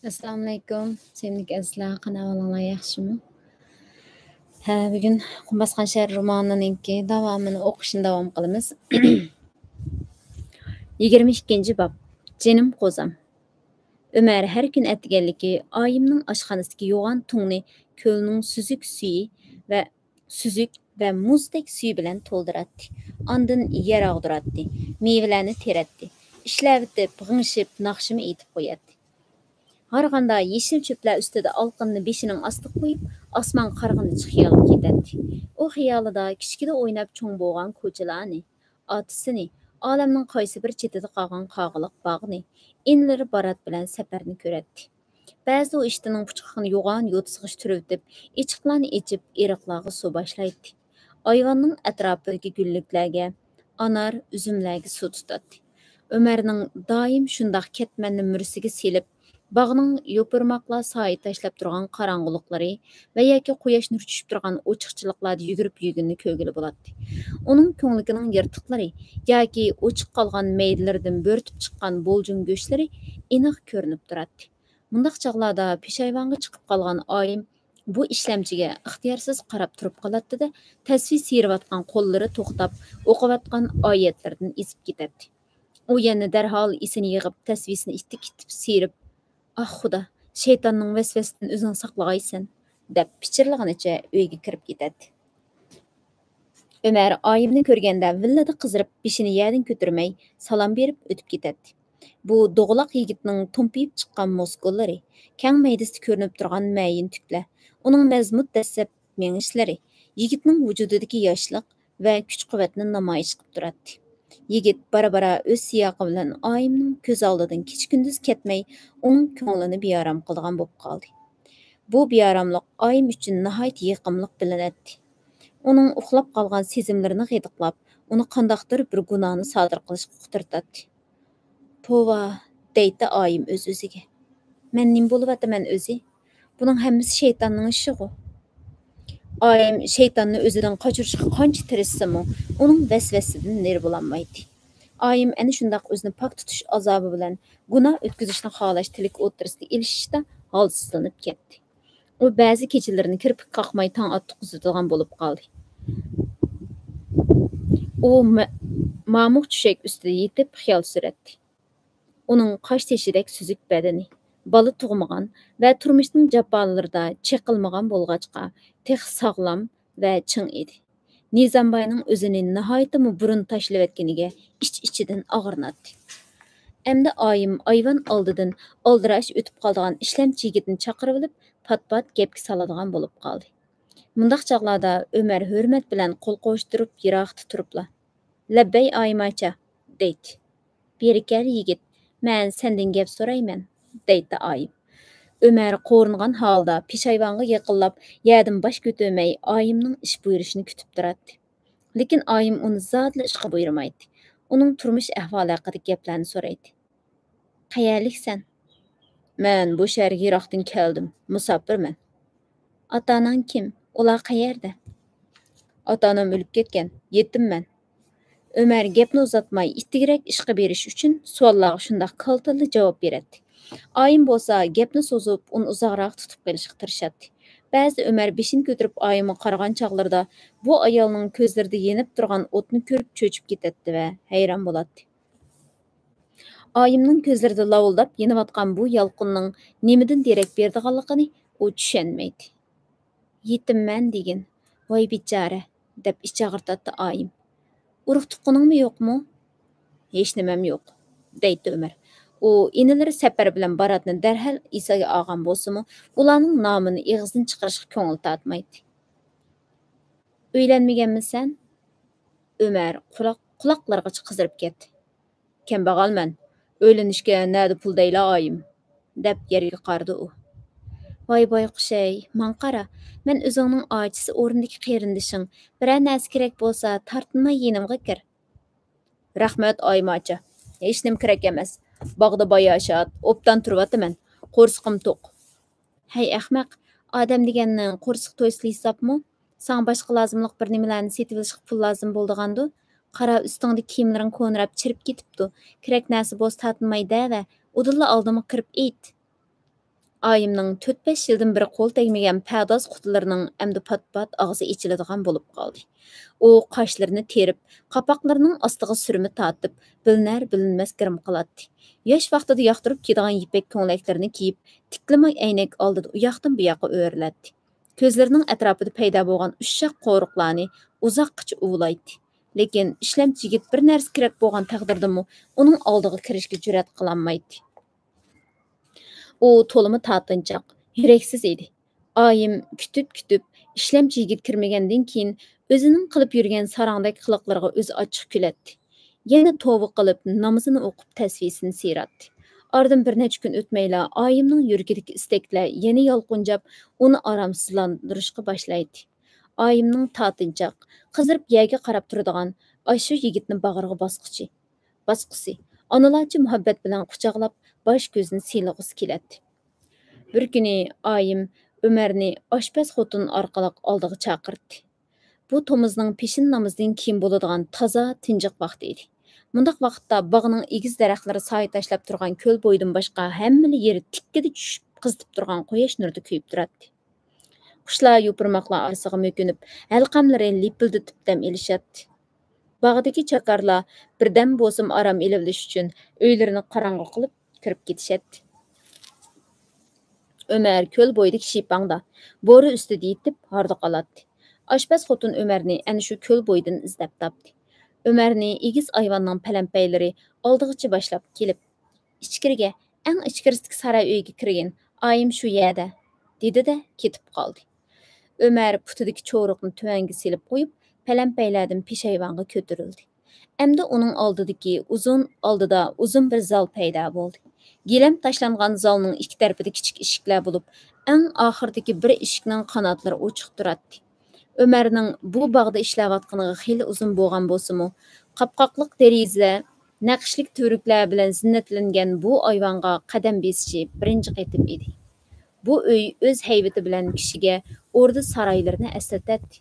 Assalomu alaykum. Sevimli azizlar, qanaqalar yaxshimi? Bugun Qum bosgan shahar romanininki davomini o'qishni davom qilamiz. 22-bob. Jinim qo'zam. Ömer her gün etganligi oyimning oshxonasidagi yo'g'on tungni ko'lning süzük ve muzdek suyu bilan to'ldiratdi. Ondan yer og'diratdi, mevalarni teratdi. Ishlavitib, g'ingshib, naqshimi aytib qo'yatdi. Harganda yeşil çöpler üstüde alqınını beşinin astık koyup, asman qarğını xiyalga ketadi. O xiyalida kichkida o'ynab cho'ng bo'lgan ko'chalarni, otisini, olamning qaysi bir chetida qolgan qog'iliq bog'ni, inlari barat bilan safarni ko'radi. Ba'zida u ishtining puchqog'ini yo'g'on yo'tsig'ish turibdib, ichiqlarni ichib, eriqlarga suv boshlaydi. Ayvonning atrofidagi gulliklarga, anar, üzümlarga suv tutadi. Ömerning doim shundoq ketmanni mursiga selib, Bağның yopurmaqlar sayı tashlab turgan qarang'uliqlari va yoki quyosh nur tushib turgan ochiqchiliklarda yugurib yurganini ko'rgili bo'ladi. Uning ko'nglining yirtiqlari yoki ochiq qolgan meydlardan bo'rtib chiqqan bo'ljun go'shtlari aniq ko'rinib turadi. Mundaq chog'larda peshayvonga chiqib qolgan oyim bu ishlamchiga ixtiyorsiz qarab turib qoladi-da, tasvir siyirayotgan qo'llari to'xtab, o'qiyotgan oyatlardan esib ketadi. U yana darhol esini yig'ib, tasvisini itib siyirib, "Ah xudo, shaytonning vasvasidan o'zing saqlag'aysan", deb pichirlaganicha uyga kirib ketadi. Ömer oyimni ko'rganda villada qizirib, beshini yerdan ko'tarmay salom berib o'tib ketadi. Bu do'g'loq yigitning to'mpiyib chiqqan muskullari, kang maydasida ko'rinib turgan mayin tuklar, uning mazmut dastlab mengishlari yigitning vujudidagi yoshlik va kuch-quvvatni namoyish qilib turadi. Yigit bara-bara o'z siyoqi bilan oyimning ko'z oldidan kecha-kunduz ketmay, uning ko'nglini beorom qilgan bo'lib qoldi. Bu beoromlik oyim uchun nihoyat yiqimliq bilinadi. Uning uxlab qolgan sezimlarini g'idiqlab, uni qandaqdir bir gunohni sodir qilishga uqtirtadi. "Pova", deydi oyim o'z-o'ziga. "Men nim bo'lyapman o'zi? Buning hammasi shaytonning ishi-ku." Oyim shaytonni o'zidan qochirishga qancha tirishsa-mu, uning vasvasidan neri bo'lolmaydi. Oyim ana shundoq o'zini pok tutish azobi bilan gunoh o'tkazishni xohlash tilik o'tirisida ilishishda holsizlanib ketdi. U ba'zi kechalarni kirpik qoqmay tong otqizadigan bo'lib qoldi. U mamuq tushak ustida yetib xiyol suratdi. Uning qosh teshidek suzuk badani, bola tug'magan va turmushning jabbolarida chiqilmagan bo'lg'achqa, tex sog'lom va ching edi. Nizambayning o'zini nihoyatda burun tashlayotganiga ich-ichidan og'rinadi. Endi oyim ayvon oldidan oldirash o'tib qolgan ishlamchi yigitni chaqirib olib, pat-pat gapga soladigan bo'lib qoldi. Mundaq chog'larda Ömer hurmat bilan qo'l qo'shtirib yiroqda turibla. "Labbay oymacha", deydi. "Beri kel yigit, men sendan gap so'rayman", deydi oyim. Ömer qo'ringan holda peshayvonga yaqinlab, yerdan bosh ko'tarmay oyimning ish buyurishini kutib turadi. Lekin oyim uni zotli ishga buyurmaydi. Uning turmush ahvoli haqida gaplarni so'raydi. "Qayerliksan?" "Men bu shaharga yiroqdan keldim, musofirman." "Ota-onang kim? Ular qayerda?" "Ota-onam o'lib ketgan, yetimman." Ömer gapni uzatmay, ittigirak ishqa berish uchun savollarga shundoq kaltalla javob beradi. Oyim bo'lsa gapni so'zib, uni uzoqroq tutib qolishga tirishadi. Ba'zi Ömer beshini ko'tarib oyimga qaragan chog'larda bu ayolning ko'zlarida yenib turgan o'tni ko'rib cho'chib ketadi va hayron bo'ladi. Oyimning ko'zlarida lovuldab yenayotgan bu yolqinning nimadan derak berdiganligini u tushunmaydi. "Yetimman degan, voy bechora", deb ich og'irtadi oyim. "Urug' tuqquningmi yo'qmi?" "Hech nimam yo'q", deydi Ömer. U inilari safar bilan Baratni darhol esaga olgan bo'lsa-mu, ularning nomini ig'izdan chiqarishga ko'ngil tortmaydi. "Uylanmaganmisan?" Ömer quloqlargacha qizirib ketdi. "Kambag'alman, o'ylanishga nada pul deyla oyim", deb yerga qaradi u. "Voy boyqush-ey, man qara, men o'zingning ochisi o'rnidagi qarindishing, biror narsa kerak bo'lsa, tortinmay yenimga kir." "Rahmat oymacha, hech nim kerak emas. Bog'da boyashat, obdan turibman. Qo'rsqim to'q." "Hey ahmaq, odam deganning qo'rsq to'ysli hisobmi? Sana boshqa lozimliq bir nimalarni setib olishga pul lozim bo'ldigandu. Qara ustingda kiyimlaring ko'nrab chirib ketibdi. Kerak narsa bo'lsa tortinmay dava, udilla oldimga kirib ayt." Ayımның 4-5 yıldan beri qol tegmegen pərdaz qutularının əmdi pat-pat ağzı içiladigan bo'lib qoldi. U qoshlarini terib, qapaqlarının astığı sürümü tatib, bilinar-bilinmas girim qiladi. Yosh vaqtida yoqtirib kiydigan ipek ko'ylaklarni kiyib, tiklimay aynak oldida u yoqdan bu yoqqa o'rladi. Ko'zlarining atrofida paydo bo'lgan ushshaq qo'riqlarni uzoqqacha uvlaydi. Lekin ishlamchi yigit bir narsa kerak bo'lgan taqdirdami, uning oldiga kirishga jur'at qilolmaydi. U to'limi tatinchoq, yuraksiz edi. Oyim kutib, ishlamchi yigit kirmagandan keyin o'zining qilib yurgan sarangdek qiliqlarga o'zi ochiq kuladi. Yana tavba qilib, namozini o'qib tasvisini siyratdi. Oradan bir necha kun o'tmayla oyimning yuragidagi istaklar yana yolqinjab, uni oromsizlantirishga boshlaydi. Oyimning tatinchoq, qizirib yerga qarab turadigan ashu yigitni bag'riga bosqisi, onalarcha muhabbat bilan quchoqlab, bosh ko'zini siylag'isi keladi. Bir kuni oyim Ömerni oshpaz xotin orqali oldiga chaqirdi. Bu tomuzning peshin namozdan keyin bo'ladigan toza, tinchiq vaqt edi. Mundaq vaqtda bog'ning egiz daraxtlari soya tashlab turgan ko'l bo'yidan boshqa hamma yeri tikkida tushib qizitib turgan quyosh nurida kuyib turadi. Qushlar yupurmoqlar orasiga mo'kinib, halqamlari lipildatib dam elishadi. Bog'dagi chakarlar birdan bo'lsin orom elivlish uchun uylarini qorong'i qilib kirib ketishadi. Ömer ko'l bo'yidagi shipangda bo'ri ustida yetib hordiq oladi. Oshpaz xotin Ömerni ana shu ko'l bo'yidan izlab topdi. Ömerni egiz ayvonning palampaylari oldig'icha boshlab kelib, ichkiriga, eng ichkirisidagi saroy uyiga kirgan. Oyim shu yerda, dedi-da ketib qoldi. Ömer putidagi cho'riqni tuvanga silib qo'yib, palampaylardan peshayvonga ko'tarildi. Endi uning oldida uzun bir zal paydo bo'ldi. Gilam tashlangan zalning ikki tarafida kichik eshiklar bo'lib, eng oxirdagi bir eshikning qanotlari ochiq turadi. Ömerning bu bog'da ishlayotganiga xeyli uzun bo'lgan bo'lsa-mu, qapqoqliq deraza, naqshlik turuklar bilan zinnatlangan bu ayvonga qadam besishi birinchi qaytib edi. Bu uy o'z haybati bilan kishiga o'rda saroylarini eslatadi.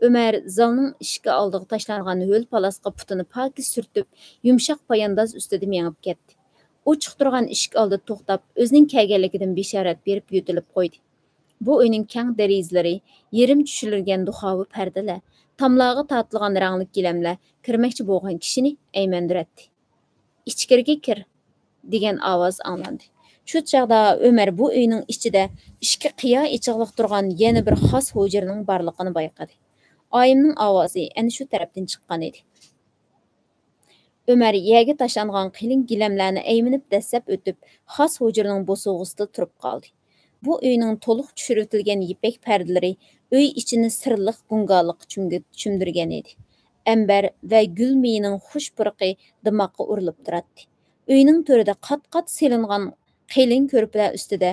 Ömer zalning eshigi oldiga tashlangan ho'l palasga putini pokiz surtib, yumshoq poyandoz ustida mengib ketdi. Ochiq turgan eshik oldida to'xtab, o'zining kelganligidan bishorat berib yo'tilib qo'ydi. Bu uyning keng derazalari, yerim tushirilgan duxovi pardalar, tomlog'i tortilgan rangli gilamlar kirmoqchi bo'lgan kishini aymandiradi. "Ichkariga kir" degan ovoz anglandi. Shu chaqda Ömer bu uyning ichida ishga qiyo ichiqliq turgan yana bir xos hujraning borligini bayqadi. Oyimning ovozi ana shu tarafdan chiqqan edi. Ömer yerga tashlangan qilin gilamlarni ayminib dastlab o'tib, xos hujraning bo'sug'isida turib qoldi. Bu uyning to'liq tushiritilgan ipak pardalari uy ichini sirliq gungolik chumdirgan edi. Ambar va gul meyining xush purqi dimoqqa urilib turadi. Uyning to'rida qat-qat selingan qilin ko'rpalar ustida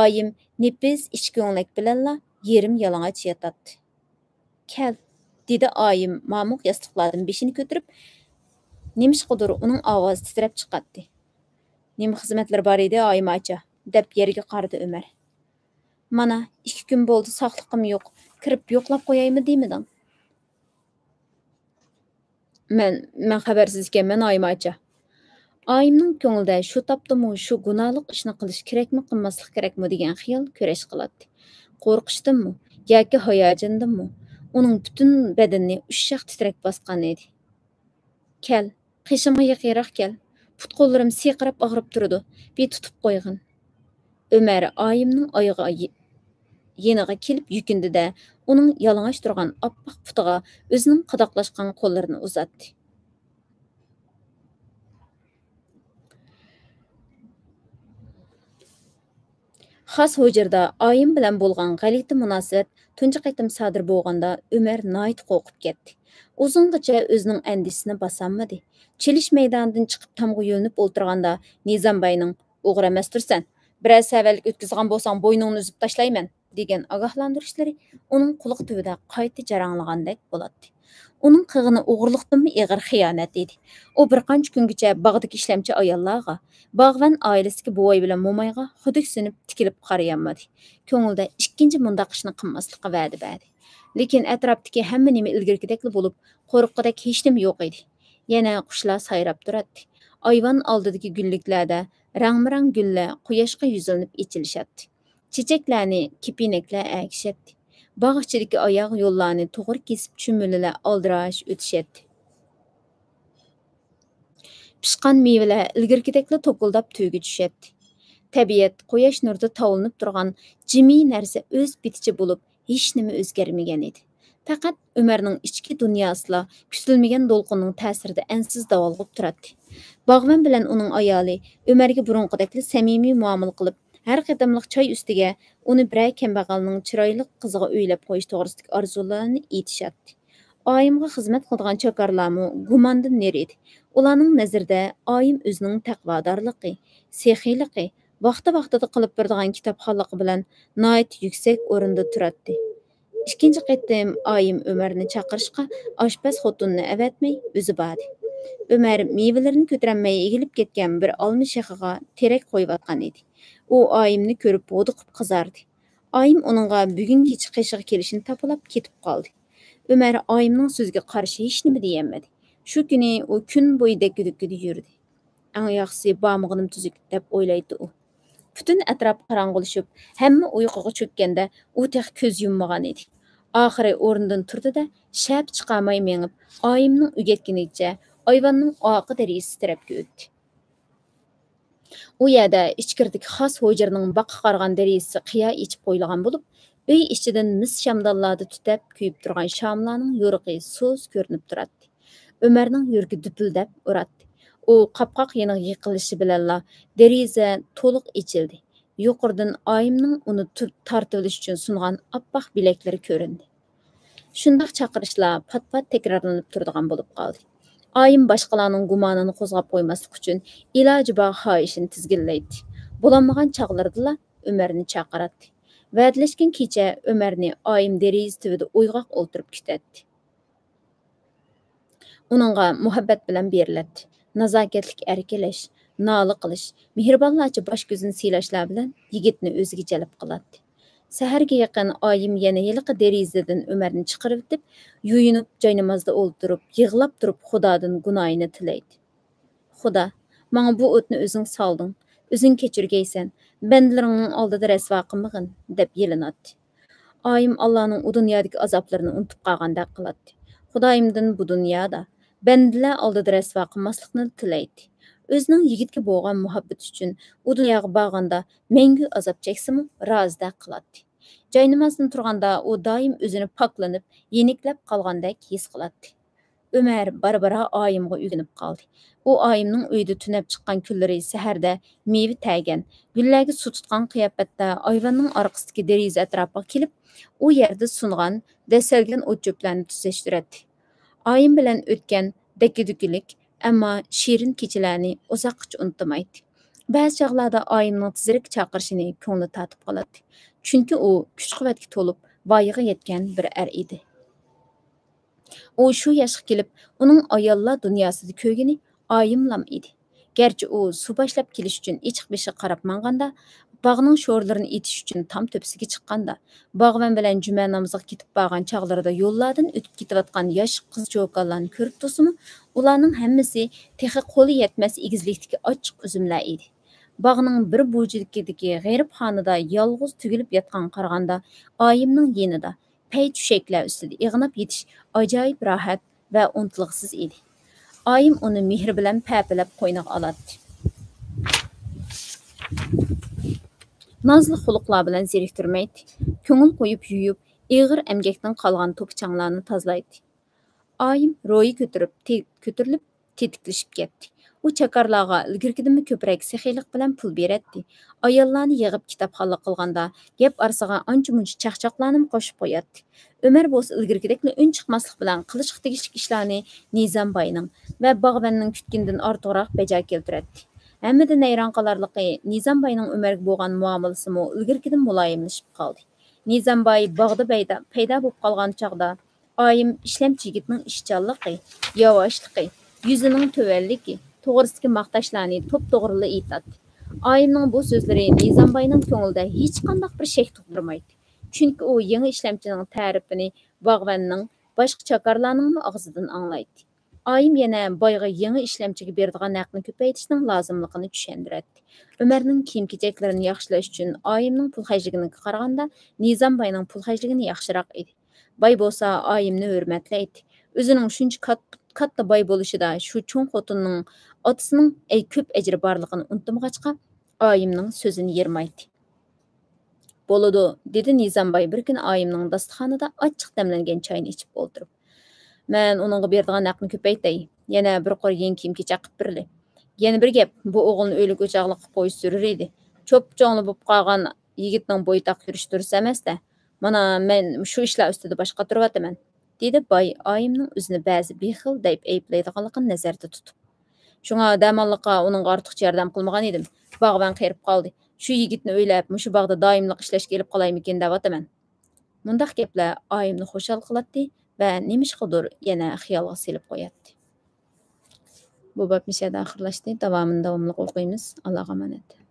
oyim nefis ichko'nglik bilanla yerim yalang'och yotadi. "Kel", dedi oyim mamuq yostiqlardan beshini ko'tarib, nimishqidir uning ovozi titrab chiqadi. "Nima xizmatlar bor edi, oyim acha?" deb yerga qaradi Ömer. "Mana 2 kun bo'ldi sog'liqim yo'q, kirib yo'qlab qo'yaymi demiding?" Men xabarsiz ekanman, oyim acha." Oyimning ko'nglida shu topdimi shu gunohlik ishni qilish kerakmi, qilmaslik kerakmi degan xiyol kurash qiladi. Qo'rqishdimmi yoki hayajondanmi? Uning butun badanini ushshaq titrak bosgan edi. "Kel, qishimga yaqinroq kel. Put-qo'llarim seqirab og'rib turdi. Bir tutib qo'ygin." Ömer oyimning oyog'i yeniga kelib yukindi-da, uning yalang'och turgan oppoq putiga o'zining qadoqlashgan qo'llarini uzatdi. Xos hujrda oyim bilan bo'lgan g'alati munosabat tunji qaytim sodir bo'lganda Ömer nihoyat qo'rqib ketdi. Uzungacha o'zining andisini bosolmadi. Chelish maydonidan chiqib tomga yo'linib o'tirganda Nizambayning "O'g'ri emasdirsan, biror savallik o'tkazgan bo'lsang bo'yningni uzib tashlayman" degan ogohlantirishlari uning quloq tubida qayta jaranglagandek bo'ladi. Uning qig'ini o'g'irlikdanmi ig'ir xiyonat edi. U bir qancha kungacha bog'dagi ishlamchi ayollarga, bog'van oilasidagi buvoy bilan mo'mayga xuduksinib tikilib qarayolmadi. Ko'ngilda ikkinchi mundaq ishni qilmaslikqa va'da berdi. Lekin atrofdagi hamma nima ilgirgidekli bo'lib, qo'rqqidek hech nima yo'q edi. Yana qushlar sayrab turadi. Ayvon oldidagi gulliklarda Rang-birang güllər quyoshqa yuzlanib echilishatdi. Chechaklarni kepinaklar әgishətdi. Bog' ichidagi oyoq yo'llarni to'g'ri kesib cho'mililar aldirash o'tishatdi. Pishqan meyveler ilgirgidekla to'kildab tüyge düşetdi. Tabiat quyosh nurida tovlanib turgan jimiy narsa o'z bitichi bo'lib, hech nima o'zgarmagan edi. Faqat Ömerning ichki dunyosida kutilmagan to'lqinning ta'sirida ansiz davolg'ib turadi. Bog'van bilan uning ayoli Ömerga burunqidekli samimiy muomala qilib, har qadamliq choy ustiga uni biror kambag'alning chiroyli qiziga uylab qo'yish to'g'risidagi orzularni aytishadi. Oyimga xizmat qiladigan chakarlarmi gumondan neri edi. Ularning nazarida oyim o'zining taqvodorligi, sexiyligi, vaqti-vaqtida qilib beradigan kitobxonligi bilan nihoyat yuksak o'rinda turadi. İkinci qatim oyim Ömerni chaqirishga oshpaz xotinni avatmay o'zi bordi. Ömer meyvelerini ko'tarolmay egilib ketgan bir olma shaxiga terak qo'yayotgan edi. U oyimni ko'rib bo'diqib qizardi. Oyim uningga bugun kech qishiga kelishini tapalab ketib qoldi. Ömer oyimning so'ziga qarshi hech nima deyolmadi. Shu kuni u kun bo'yi dakki-dukkida yurdi. Eng yaxshisi bormag'inim tuzuk deb o'ylaydi u. Bütün atrof qorong'ulashib, hamma uyquga cho'kkanda u tex ko'z yummagan edi. Oxiri o'rnidan turdi-da, shap chiqarmay mengib, oyimning ugatgunicha ayvonning orqa derazasi tarafga o'tdi. U yerda ichkiridagi xos hujraning baqa qargan derazasi qiyo ichib qo'yilgan bo'lib, uy ichidan mis shamdonlarda tutab kuyib turgan shamlarning yo'riqi so'z ko'rinib turadi. Ömerning yuragi dupildab uradi. U qapqoq yeniga yiqilishi bilanla deraza to'liq ichildi. Yuqoridan oyimning uni tortib olish uchun sungan oppoq bilaklari ko'rindi. Shundoq chaqirishlar pat-pat takrorlanib turadigan bo'lib qoldi. Oyim boshqalarning gumonini qo'zg'ab qo'ymaslik uchun iloji bor xohishini tizginlaydi. Bo'lolmagan chog'lardala Ömerni chaqiradi. Va'dalashgan kecha Ömerni oyim deraza tubida uyg'oq o'ltirib kutadi. Uningga muhabbat bilan beriladi. Nazokatlik erkalash, nola qilish, mehribonlarcha bosh ko'zini siylashlar bilan yigitni o'ziga jalb qiladi. Saharga yaqin oyim yana yiliqi derazadan Ömerni chiqarib o'tib, yuyinib joynamozda o'ltirib, yig'lab turib Xudodan gunohini tilaydi. Xudo, menga bu o'tni o'zing solding, o'zing kechirgaysan, bandalarning oldida rasvo qilmag'in deb yelinadi. Oyim Allohning u dunyodagi azoblarini unutib qolgandek qiladi. Xudoyimdan bu dunyoda bandalar oldida rasvo qilmaslikni tilaydi. O'zining yigitga bo'lgan muhabbati uchun u dunyoga borganda mangu azob cheksimi rozida qiladi. Joynamozdan turganda u doim o'zini poklanib, yeniklab qolgandek his qiladi. Ömer barbara oyimga uyg'onib qoldi. U oyimning uyida tunab chiqqan kunlari saharda meva tagan, gullarga suv tutgan qiyofatda ayvonning orqasidagi deraza atrofiga kelib, u yerda sungan, dasalgan o't-cho'plarni tuzashtiradi. Oyim bilan o'tgan dakki-dukkilik, ammo shirin kechalarni uzoqqa unutmaydi. Ba'zi chog'larda oyimning tezroq chaqirishini ko'ngli tatib qoladi. Chunki u kuch-quvvatga to'lib, voyaga yetgan bir er edi. U shu yoshga kelib, uning ayollar dunyosida ko'rgani oyimlam edi. Gerçi u suv boshlab kelish uchun ichiq-beshiq qarab manganda, bog'ning sho'rlarini etish uchun tam to'pisiga chiqqanda, bog'van bilan juma namoziga ketib borgan chog'larida yo'llardan o'tib ketayotgan yosh qiz-cho'qonlarni ko'rib tursimu, ularning hammasi texi qo'li yetmas egizlikdagi ochiq uzumlar edi. Bog'ning bir burchidagi g'aribxonada yolg'iz tugilib yotgan qaraganda, oyimning yenida pay tushaklar ustida ig'nab yetish ajoyib rohat va unutliqsiz edi. Oyim uni mehr bilan papilab qo'yniga oladi. Nazlı xuluqlar bilan zeriktirmaydi. Ko'ngil qo'yib yuyib, ig'ir emgakdan qolgan to'pchanglarni tozlaydi. Oyim ro'yi ko'tarilib, tetiklashib ketdi. U chakarlarga ilgirkidanmi ko'proq sexiylik bilan pul beradi. Ayollarni yig'ib kitobxonlik qilganda, gap orasiga ancha-muncha chaqchaqlarni qo'shib qo'yadi. Ömer bo'lsa ilgirkidekli un chiqmaslik bilan qilishga tegishli ishlarni Nizambayning va bog'vanning kutgandan ortiqroq bajo keltiradi. Hammadan hayron qolarligi Nizambayning Ömerga bo'lgan muomalasimi ilgirkidan muloyimlashib qoldi. Nizambay bog'da paydo bo'lib qolgan chog'da oyim ishlamchi yigitning ishchanligi, yovoshligi, yuzining tuvanligi, to'g'risidagi maqtashlarni to'p-to'g'rili aytadi. Oyimning bu so'zlari Nizambayning ko'nglida hech qanday bir shak tug'dirmaydi. Chunki u yangi ishlamchining ta'rifini bog'vanning boshqa chakarlarning og'zidan anglaydi. Ayım yana boyga yangi ishlamchiga beradigan haqni ko'paytirishning lozimligini tushuntiradi. Ömerning kiyim-kechaklarını yaxshilash uchun Ayımning pul xarjligiga qaraganda Nizam boyning pul xarjligi yaxshiroq edi. Boy bo'lsa Ayımni hurmatlaydi. O'zining shuncha katta boy bo'lishida shu cho'ng xotinning otasining ko'p ajri borligini unutmag'achqa Ayımning so'zini yermaydi. Bo'ladi, dedi Nizamboy bir kun Ayımning dasturxonida ochiq damlangan choyni ichib o'tirib. Men uningga beradigan haqni ko'paytay. Yana bir qor yangi kiyim-kechak qilib berili. Yana bir gap, bu o'g'ilni o'lik o'choqliq qilib qo'yish zarur edi. Cho'p-cho'ngli bo'lib qolgan yigitning bo'ytaq yurish tursa emas-da. Mana men shu ishlar ustida bosh qotiryapman, dedi boy Ayımning o'zini ba'zi bexil deb ayblaydiganligini nazarda tutib. Shunga damonliqqa uning ortiqcha yordam qilmagan edim. Bog'ban qerib qoldi. Shu yigitni o'ylab, mushu bog'da doimliq ishlashga kelib qolaymikin deyapman. Mundaq gaplar Ayımni xushal qiladi va nemishqidir yana xiyolga selib qo'yadi. Bu bab mishada oxirlashdi. Davomini davomli o'qiymiz. Allohga omonat.